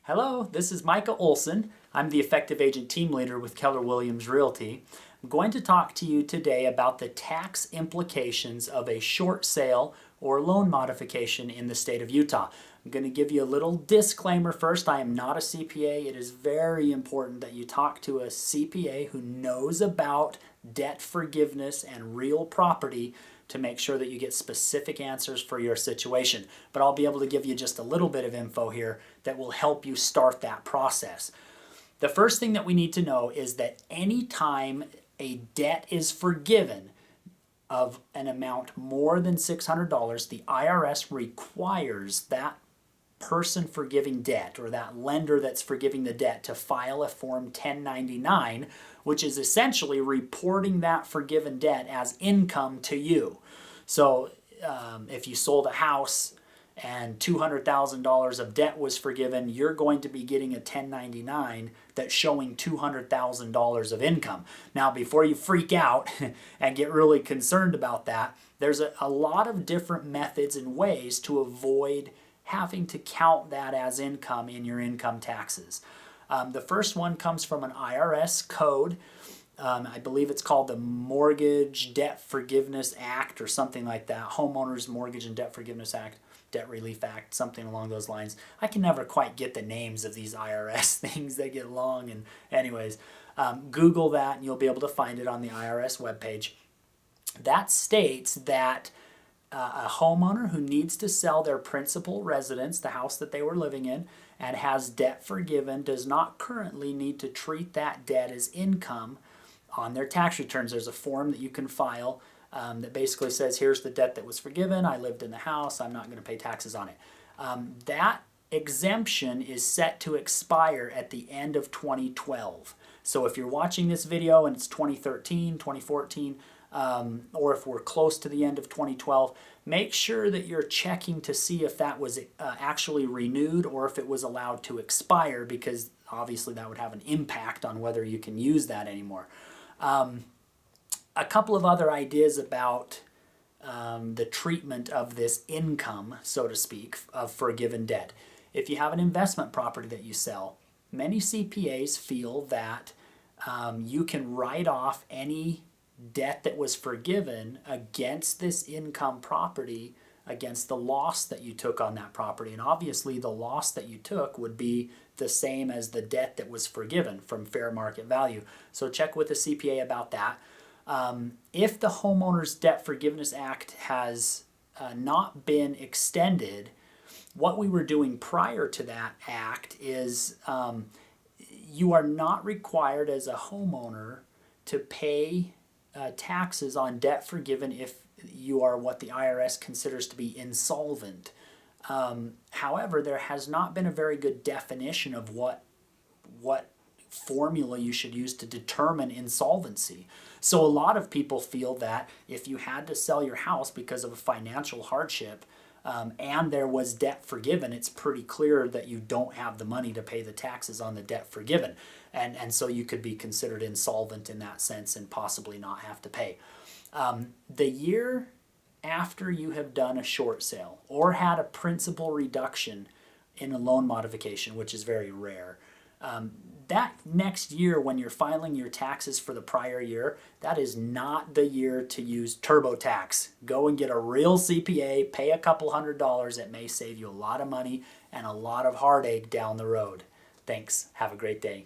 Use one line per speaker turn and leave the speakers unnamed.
Hello, this is Micah Olson. I'm the Effective Agent Team Leader with Keller Williams Realty. I'm going to talk to you today about the tax implications of a short sale or loan modification in the state of Utah. I'm going to give you a little disclaimer first. I am not a CPA. It is very important that you talk to a CPA who knows about debt forgiveness and real property to make sure that you get specific answers for your situation. But I'll be able to give you just a little bit of info here that will help you start that process. The first thing that we need to know is that anytime a debt is forgiven of an amount more than $600, the IRS requires that person forgiving debt or that lender that's forgiving the debt to file a Form 1099, which is essentially reporting that forgiven debt as income to you. So if you sold a house and $200,000 of debt was forgiven, you're going to be getting a 1099 that's showing $200,000 of income. Now, before you freak out and get really concerned about that, there's a lot of different methods and ways to avoid having to count that as income in your income taxes. The first one comes from an IRS code. I believe it's called the Mortgage Debt Forgiveness Act or something like that. Homeowners Mortgage and Debt Forgiveness Act, Debt Relief Act, something along those lines. I can never quite get the names of these IRS things. They get long. And anyways, Google that and you'll be able to find it on the IRS webpage. That states that a homeowner who needs to sell their principal residence, the house that they were living in, and has debt forgiven does not currently need to treat that debt as income on their tax returns. There's a form that you can file that basically says, here's the debt that was forgiven, I lived in the house, I'm not going to pay taxes on it. That exemption is set to expire at the end of 2012. So if you're watching this video and it's 2013, 2014, or if we're close to the end of 2012, make sure that you're checking to see if that was actually renewed or if it was allowed to expire, because obviously that would have an impact on whether you can use that anymore. A couple of other ideas about the treatment of this income, so to speak, of forgiven debt. If you have an investment property that you sell, many CPAs feel that you can write off any debt that was forgiven against this income property against the loss that you took on that property. And obviously the loss that you took would be the same as the debt that was forgiven from fair market value. So check with the CPA about that. If the Homeowners Debt Forgiveness Act has not been extended, what we were doing prior to that act is you are not required as a homeowner to pay taxes on debt forgiven if you are what the IRS considers to be insolvent. However, there has not been a very good definition of what formula you should use to determine insolvency. So a lot of people feel that if you had to sell your house because of a financial hardship and there was debt forgiven, it's pretty clear that you don't have the money to pay the taxes on the debt forgiven. And so you could be considered insolvent in that sense and possibly not have to pay. The year after you have done a short sale or had a principal reduction in a loan modification, which is very rare, that next year when you're filing your taxes for the prior year, that is not the year to use TurboTax. Go and get a real CPA, pay a couple $100. It may save you a lot of money and a lot of heartache down the road. Thanks. Have a great day.